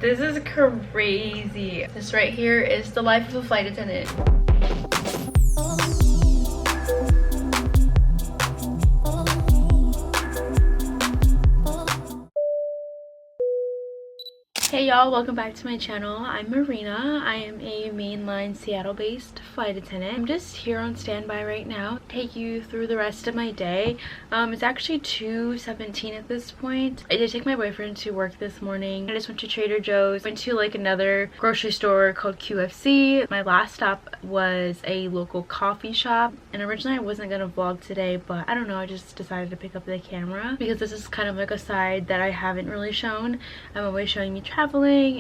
This is crazy. This right here is the life of a flight attendant. Hey y'all, welcome back to my channel. I'm Marina. I am a mainline Seattle-based flight attendant. I'm just here on standby right now. Take you through the rest of my day. It's actually 2:17 at this point. I did take my boyfriend to work this morning. I just went to Trader Joe's, went to like another grocery store called QFC. My last stop was a local coffee shop, and originally I wasn't gonna vlog today, but I don't know, I just decided to pick up the camera because this is kind of like a side that I haven't really shown. I'm always showing me traveling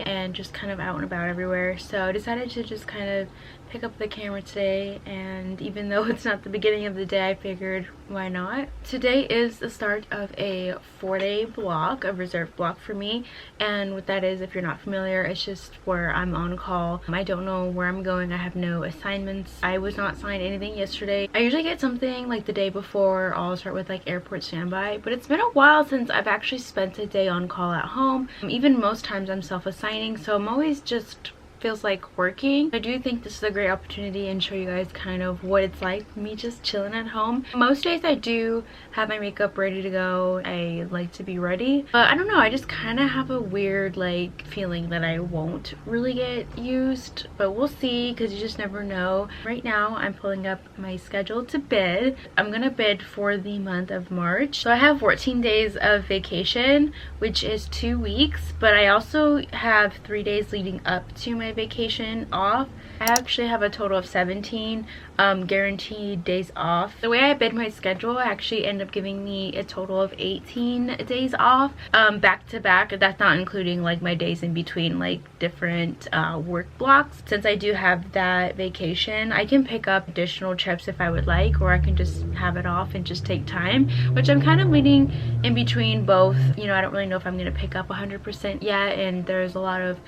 and just kind of out and about everywhere, so I decided to just kind of pick up the camera today. And even though it's not the beginning of the day, I figured why not. Today is the start of a 4-day block, a reserve block for me, and what that is, if you're not familiar, it's just where I'm on call. I don't know where I'm going. I have no assignments. I was not assigned anything yesterday. I usually get something like the day before. I'll start with like airport standby, but it's been a while since I've actually spent a day on call at home. Even most times I'm self-assigning, so I'm always just feels like working. I do think this is a great opportunity and show you guys kind of what it's like me just chilling at home. Most days I do have my makeup ready to go. I like to be ready, but I don't know, I just kind of have a weird like feeling that I won't really get used, but we'll see, because you just never know. Right now I'm pulling up my schedule to bid. I'm gonna bid for the month of March, so I have 14 days of vacation, which is 2 weeks, but I also have 3 days leading up to my vacation off. I actually have a total of 17 guaranteed days off. The way I bid my schedule actually ended up giving me a total of 18 days off back to back. That's not including like my days in between, like different work blocks. Since I do have that vacation, I can pick up additional trips if I would like, or I can just have it off and just take time, which I'm kind of leaning in between both. You know, I don't really know if I'm going to pick up 100% yet, and there's a lot of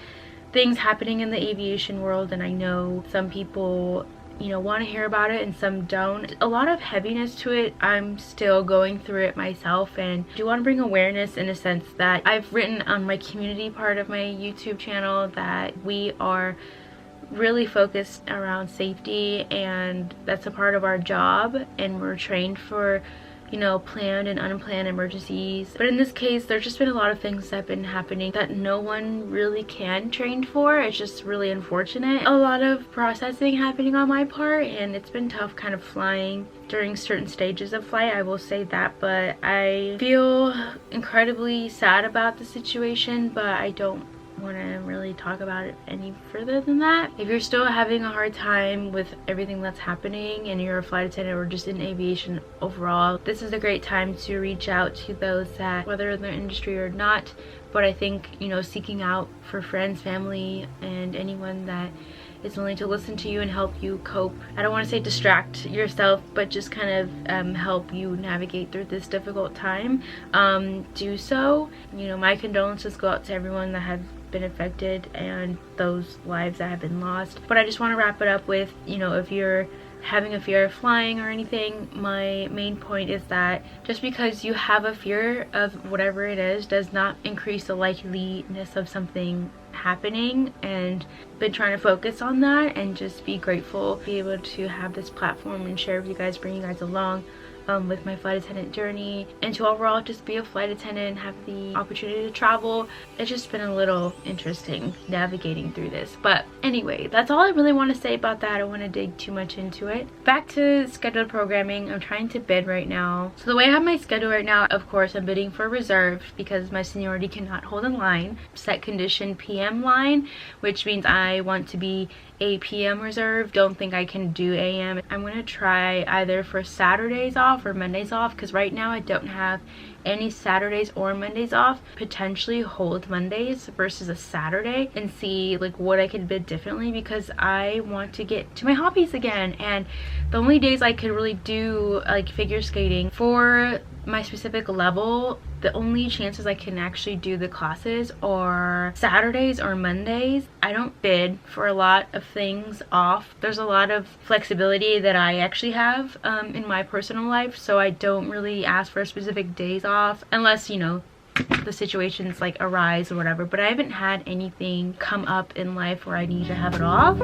things happening in the aviation world, and I know some people, you know, want to hear about it and some don't. A lot of heaviness to it. I'm still going through it myself, and I do want to bring awareness in a sense that I've written on my community part of my YouTube channel that we are really focused around safety, and that's a part of our job, and we're trained for, you know, planned and unplanned emergencies. But in this case, there's just been a lot of things that have been happening that no one really can train for. It's just really unfortunate. A lot of processing happening on my part, and it's been tough kind of flying during certain stages of flight, I will say that. But I feel incredibly sad about the situation, but I don't want to really talk about it any further than that. If you're still having a hard time with everything that's happening and you're a flight attendant or just in aviation overall, this is a great time to reach out to those that, whether in the industry or not, but I think, you know, seeking out for friends, family, and anyone that is willing to listen to you and help you cope. I don't want to say distract yourself, but just kind of help you navigate through this difficult time. Do so. You know, my condolences go out to everyone that has been affected and those lives that have been lost. But I just want to wrap it up with, you know, if you're having a fear of flying or anything, my main point is that just because you have a fear of whatever it is does not increase the likeliness of something happening, and been trying to focus on that and just be grateful, be able to have this platform and share with you guys, bring you guys along with my flight attendant journey, and to overall just be a flight attendant and have the opportunity to travel. It's just been a little interesting navigating through this. But anyway, that's all I really want to say about that. I don't want to dig too much into it. Back to scheduled programming. I'm trying to bid right now. So the way I have my schedule right now, of course, I'm bidding for reserve because my seniority cannot hold a line. Set condition PM line, which means I want to be a PM reserve. Don't think I can do AM. I'm going to try either for Saturdays off or Mondays off, because right now I don't have any Saturdays or Mondays off. Potentially hold Mondays versus a Saturday and see like what I could bid differently, because I want to get to my hobbies again, and the only days I could really do like figure skating for my specific level, the only chances I can actually do the classes are Saturdays or Mondays. I don't bid for a lot of things off. There's a lot of flexibility that I actually have in my personal life, so I don't really ask for specific days off unless, you know, the situations like arise or whatever, but I haven't had anything come up in life where I need to have it off.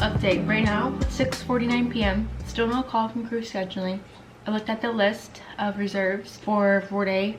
Update right now, 6:49 p.m. Still no call from crew scheduling. I looked at the list of reserves for 4-day.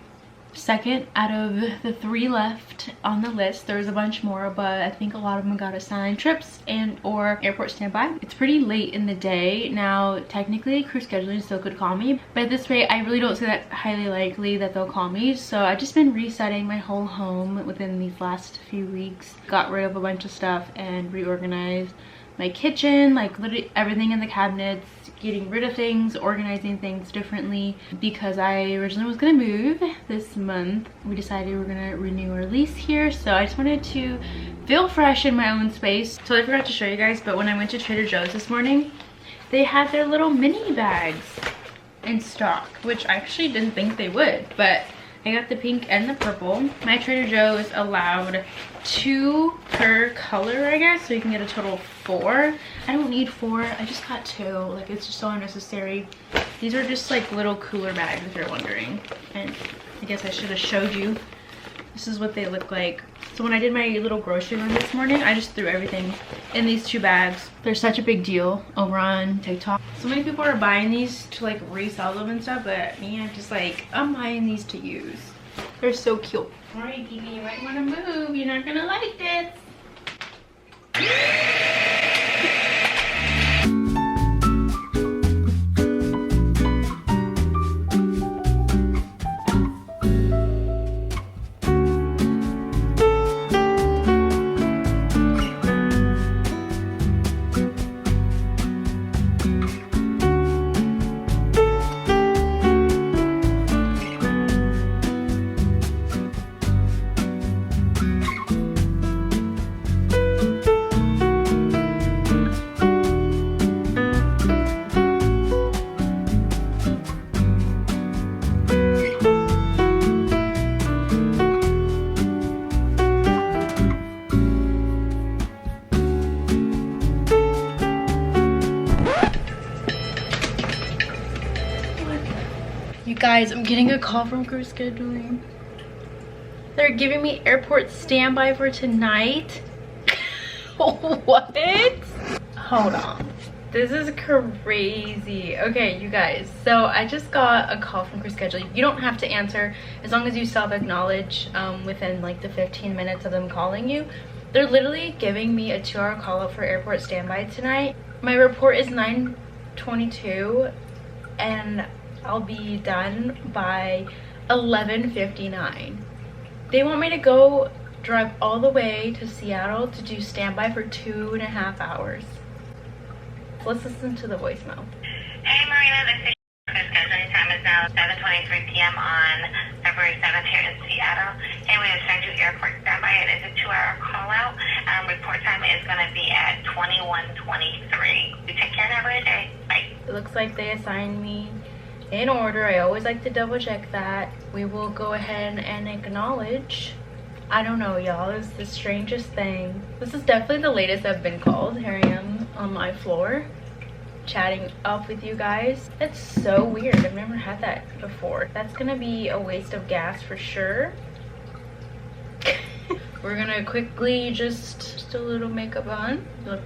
Second out of the 3 left on the list. There was a bunch more, but I think a lot of them got assigned trips and or airport standby. It's pretty late in the day now. Technically crew scheduling still could call me, but at this rate I really don't see that highly likely that they'll call me. So I've just been resetting my whole home within these last few weeks. Got rid of a bunch of stuff and reorganized my kitchen, like literally everything in the cabinets, getting rid of things, organizing things differently, because I originally was gonna move this month. We decided we're gonna renew our lease here, so I just wanted to feel fresh in my own space. So I forgot to show you guys, but when I went to Trader Joe's this morning, they had their little mini bags in stock, which I actually didn't think they would, but I got the pink and the purple. My Trader Joe's allowed 2 per color, I guess, so you can get a total of 4. I don't need 4, I just got 2. Like, it's just so unnecessary. These are just like little cooler bags, if you're wondering. And I guess I should have showed you. This is what they look like. So when I did my little grocery run this morning, I just threw everything in these 2 bags. They're such a big deal over on TikTok. So many people are buying these to like resell them and stuff, but me, I'm just like, I'm buying these to use. They're so cute. All right, Gigi, you might want to move. You're not gonna like this. Guys, I'm getting a call from crew scheduling. They're giving me airport standby for tonight. What? Hold on. This is crazy. Okay, you guys. So I just got a call from crew scheduling. You don't have to answer as long as you self-acknowledge within like the 15 minutes of them calling you. They're literally giving me a 2-hour call up for airport standby tonight. My report is 9:22 and I'll be done by 11:59. They want me to go drive all the way to Seattle to do standby for 2.5 hours. Let's listen to the voicemail. Hey Marina, this is scheduling time is now 7:23 p.m. on February 7th here in Seattle. Hey, we assigned you airport standby. It is a 2-hour call out. Report time is going to be at 21:23. You take care of every day. Bye. It looks like they assigned me in order. I always like to double check that. We will go ahead and acknowledge. I don't know, y'all. It's the strangest thing. This is definitely the latest I've been called. Here I am on my floor chatting up with you guys. That's so weird. I've never had that before. That's gonna be a waste of gas for sure. We're gonna quickly just a little makeup on. Look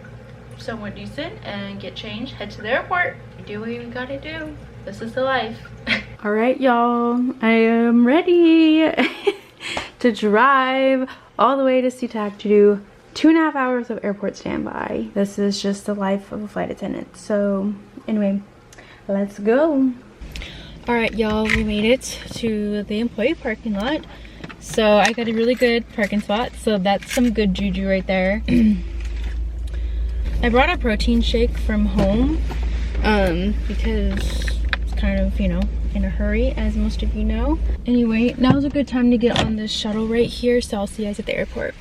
somewhere decent and get changed, head to the airport, do what you gotta do. This is the life. All right, y'all, I am ready to drive all the way to SeaTac to do 2.5 hours of airport standby. This is just the life of a flight attendant. So anyway, let's go. All right, y'all, we made it to the employee parking lot. So I got a really good parking spot, so that's some good juju right there. I brought a protein shake from home because it's kind of, you know, in a hurry, as most of you know. Anyway, now's a good time to get on this shuttle right here, so I'll see you guys at the airport.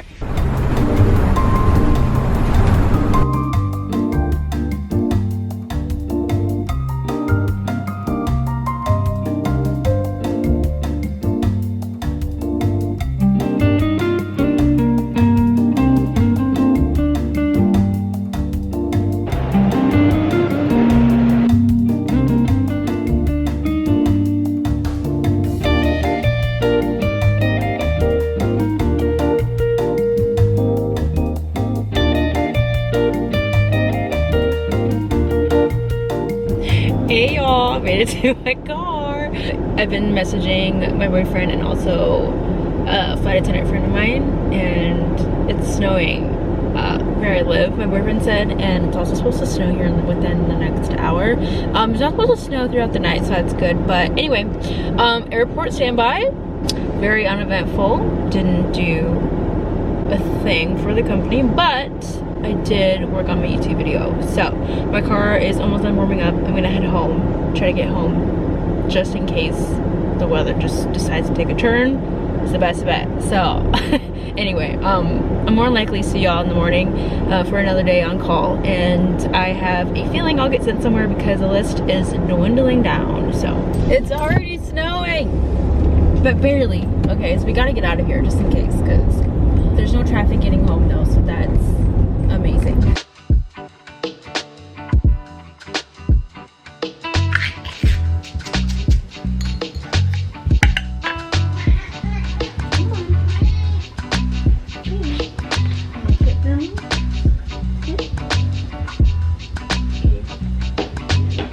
Hey y'all, made it to my car. I've been messaging my boyfriend and also a flight attendant friend of mine, and it's snowing where I live, my boyfriend said, and it's also supposed to snow here within the next hour. It's not supposed to snow throughout the night, so that's good. But anyway, airport standby, very uneventful. Didn't do a thing for the company, but I did work on my YouTube video. So my car is almost done warming up. I'm gonna head home, try to get home just in case the weather just decides to take a turn. It's the best bet. So anyway, I'm more than likely see y'all in the morning for another day on call, and I have a feeling I'll get sent somewhere because the list is dwindling down. So it's already snowing, but barely. Okay, so we gotta get out of here just in case, because there's no traffic getting home though, so that's amazing.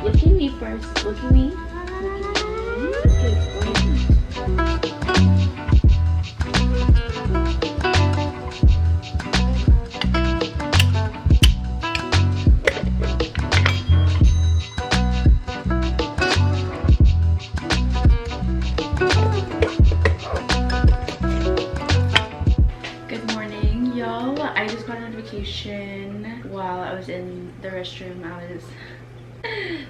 Look at me first. Look at me. While I was in the restroom, I was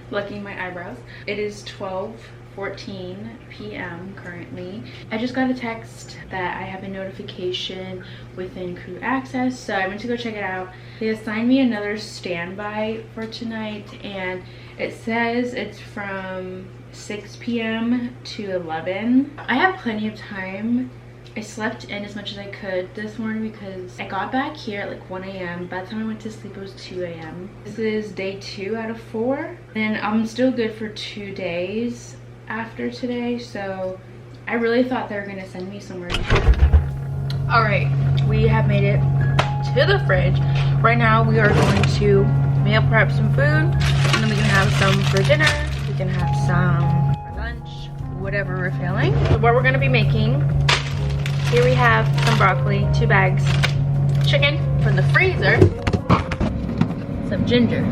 plucking my eyebrows. It is 12:14 p.m. currently. I just got a text that I have a notification within crew access, so I went to go check it out. They assigned me another standby for tonight, and it says it's from 6 p.m. to 11. I have plenty of time. I slept in as much as I could this morning because I got back here at like 1 a.m. By the time I went to sleep, it was 2 a.m. This is day 2 out of 4. And I'm still good for 2 days after today. So I really thought they were going to send me somewhere. All right, we have made it to the fridge. Right now, we are going to meal prep some food. And then we can have some for dinner. We can have some for lunch, whatever we're feeling. So what we're going to be making. Here we have some broccoli, 2 bags, chicken from the freezer, some ginger,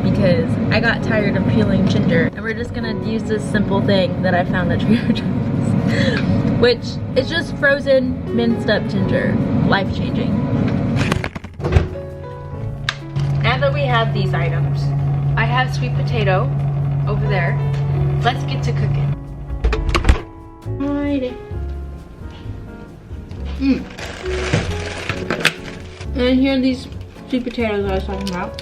because I got tired of peeling ginger, and we're just gonna use this simple thing that I found at Trader Joe's, which is just frozen, minced up ginger, life-changing. Now that we have these items, I have sweet potato over there. Let's get to cooking. Alrighty. And here are these sweet potatoes I was talking about.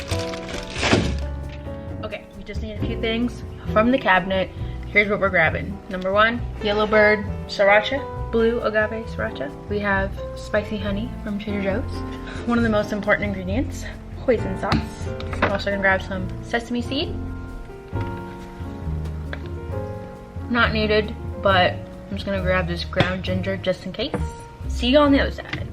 Okay, we just need a few things from the cabinet. Here's what we're grabbing. Number 1, Yellowbird Sriracha, blue agave sriracha. We have spicy honey from Trader Joe's. One of the most important ingredients, hoisin sauce. I'm also gonna grab some sesame seed. Not needed, but I'm just gonna grab this ground ginger just in case. See you on the other side.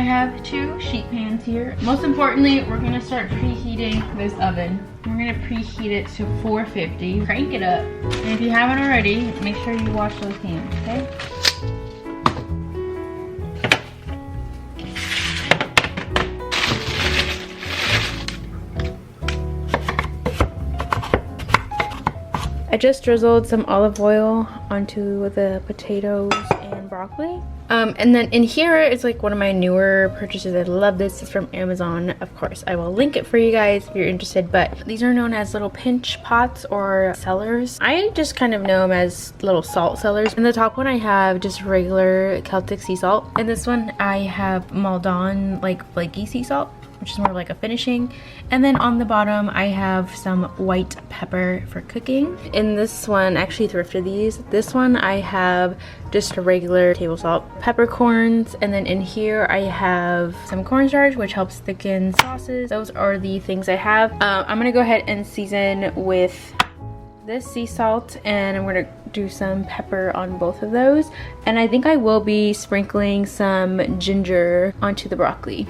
have 2 sheet pans here. Most importantly, we're gonna start preheating this oven. We're gonna preheat it to 450. Crank it up. And if you haven't already, make sure you wash those hands, okay? I just drizzled some olive oil onto the potatoes and broccoli. And then in here, it's like one of my newer purchases. I love this. It's from Amazon. Of course, I will link it for you guys if you're interested. But these are known as little pinch pots or cellars. I just kind of know them as little salt cellars. In the top one, I have just regular Celtic sea salt. In this one, I have Maldon, like flaky sea salt, which is more like a finishing. And then on the bottom, I have some white pepper for cooking. In this one, I actually thrifted these. This one, I have just a regular table salt, peppercorns, and then in here, I have some cornstarch, which helps thicken sauces. Those are the things I have. I'm gonna go ahead and season with this sea salt, and I'm gonna do some pepper on both of those. And I think I will be sprinkling some ginger onto the broccoli.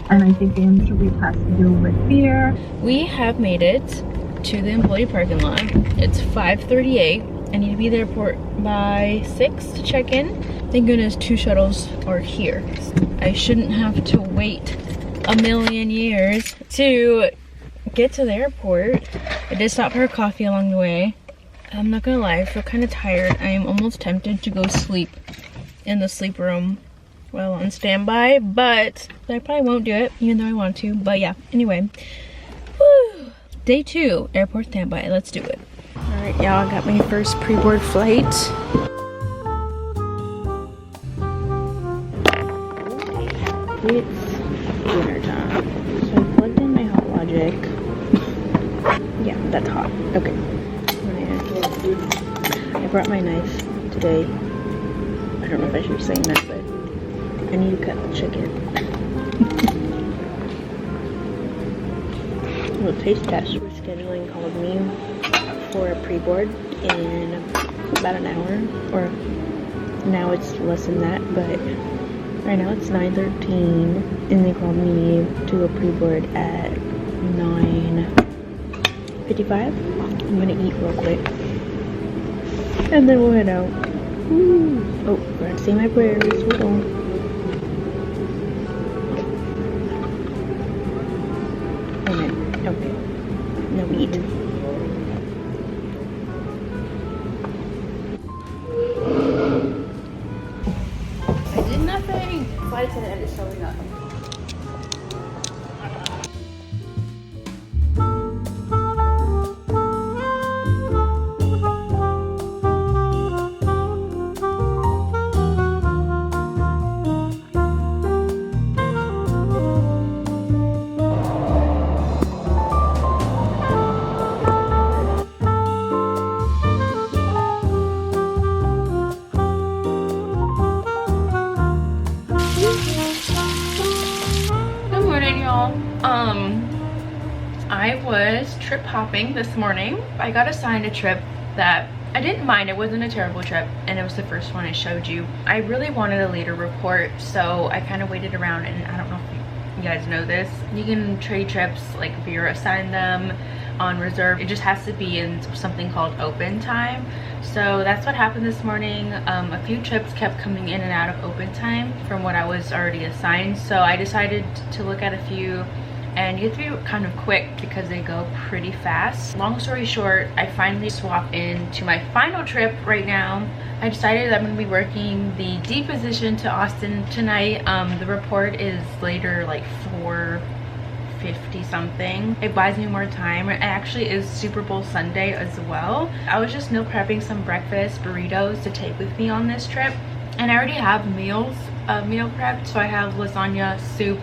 And I think the anchovy has to do with beer. We have made it to the employee parking lot. It's 5:38. I need to be there by 6 to check in. Thank goodness 2 shuttles are here. I shouldn't have to wait a million years to get to the airport. I did stop for a coffee along the way. I'm not gonna lie, I feel kind of tired. I am almost tempted to go sleep in the sleep room while on standby, but I probably won't do it, even though I want to. But yeah, anyway. Whew. Day 2, airport standby. Let's do it. All right, y'all, got my first pre-board flight. It's dinner time. So I plugged in my Hot Logic. Yeah, that's hot. Okay. I brought my knife today. I don't know if I should be saying that, but I need to cut the chicken. Well, taste test. We're scheduling called me for a pre-board in about an hour, or now it's less than that, but right now it's 9:13, and they called me to a pre-board at 9:55. I'm gonna eat real quick, and then we'll head out. Ooh. Oh, gotta say my prayers. Hold on. Okay. No eat. I did nothing. Flight attendant is showing up. I was trip hopping this morning. I got assigned a trip that I didn't mind. It wasn't a terrible trip, and it was the first one I showed you. I really wanted a later report, so I kind of waited around, and I don't know if you guys know this. You can trade trips, like if you're assigned them on reserve. It just has to be in something called open time. So that's what happened this morning. A few trips kept coming in and out of open time from what I was already assigned. So I decided to look at a few, and you have to be kind of quick because they go pretty fast. Long story short, I finally swapped into my final trip right now. I decided that I'm going to be working the D position to Austin tonight. The report is later, like 4:50 something. It buys me more time. It actually is Super Bowl Sunday as well. I was just meal prepping some breakfast burritos to take with me on this trip, and I already have meal prepped. So I have lasagna, soup,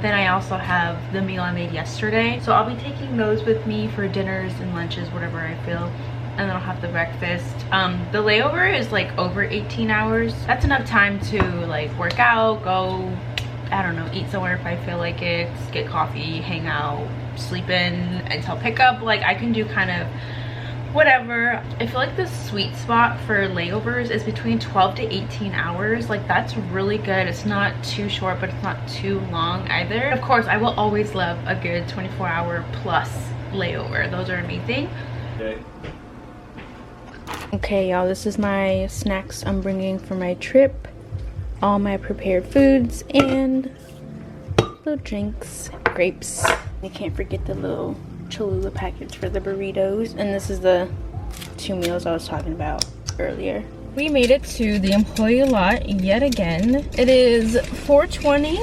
then I also have the meal I made yesterday. So I'll be taking those with me for dinners and lunches, whatever I feel, and then I'll have the breakfast. The layover is like over 18 hours. That's enough time to like work out, go, I don't know, eat somewhere if I feel like it, get coffee, hang out, sleep in until pickup. Like I can do kind of whatever. I feel like the sweet spot for layovers is between 12 to 18 hours. Like that's really good. It's not too short, but it's not too long either. Of course, I will always love a good 24-hour plus layover. Those are amazing. Okay, y'all, this is my snacks I'm bringing for my trip. All my prepared foods and little drinks, grapes. I can't forget the little Cholula packets for the burritos. And this is the 2 meals I was talking about earlier. We made it to the employee lot yet again. It is 4:20.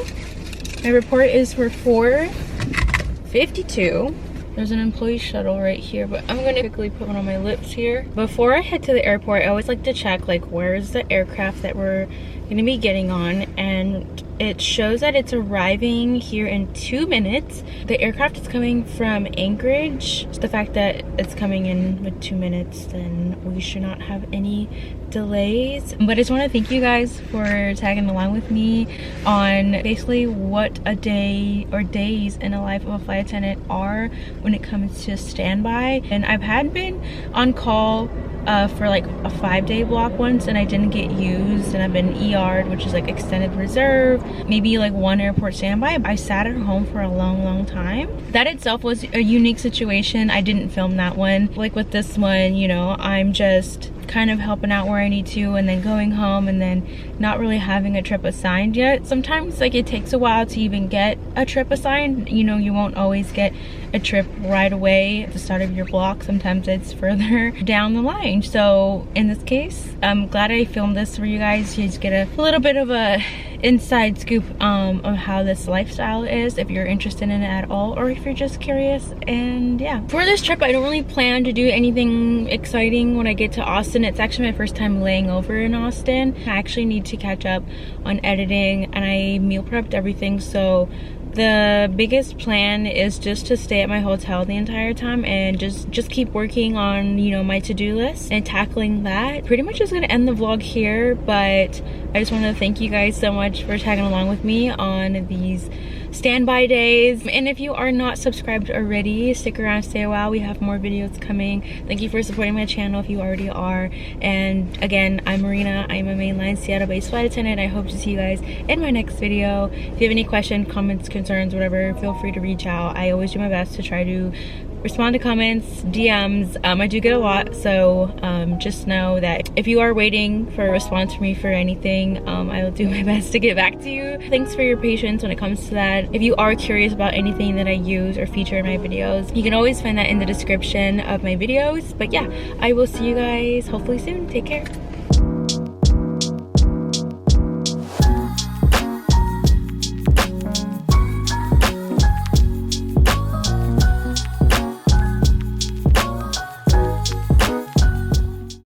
My report is for 4:52. There's an employee shuttle right here, but I'm gonna quickly put one on my lips here. Before I head to the airport, I always like to check like where's the aircraft that we're gonna be getting on, and it shows that it's arriving here in 2 minutes. The aircraft is coming from Anchorage. Just the fact that it's coming in with 2 minutes, then we should not have any delays. But I just want to thank you guys for tagging along with me on basically what a day or days in the life of a flight attendant are when it comes to standby. And I've had been on call for like a 5-day block once, and I didn't get used, and I've been ER'd, which is like extended reserve, maybe like 1 airport standby. I sat at home for a long time. That itself was a unique situation. I didn't film that one. Like with this one, you know, I'm just kind of helping out where I need to, and then going home, and then not really having a trip assigned yet. Sometimes like it takes a while to even get a trip assigned. You know, you won't always get a trip right away at the start of your block. Sometimes it's further down the line. So in this case, I'm glad I filmed this for you guys to just get a little bit of a inside scoop of how this lifestyle is, if you're interested in it at all, or if you're just curious. And yeah, for this trip I don't really plan to do anything exciting when I get to Austin. It's actually my first time laying over in Austin. I actually need to catch up on editing, and I meal prepped everything, so the biggest plan is just to stay at my hotel the entire time and just keep working on, you know, my to-do list and tackling that. Pretty much just gonna end the vlog here, but I just want to thank you guys so much for tagging along with me on these standby days. And if you are not subscribed already, stick around, stay a while. We have more videos coming. Thank you for supporting my channel if you already are. And again, I'm Marina. I'm a mainline Seattle-based flight attendant. I hope to see you guys in my next video. If you have any questions, comments, concerns, whatever, feel free to reach out. I always do my best to try to respond to comments, DMs. I do get a lot, so just know that if you are waiting for a response from me for anything, I will do my best to get back to you. Thanks for your patience when it comes to that. If you are curious about anything that I use or feature in my videos, you can always find that in the description of my videos. But yeah, I will see you guys hopefully soon. Take care.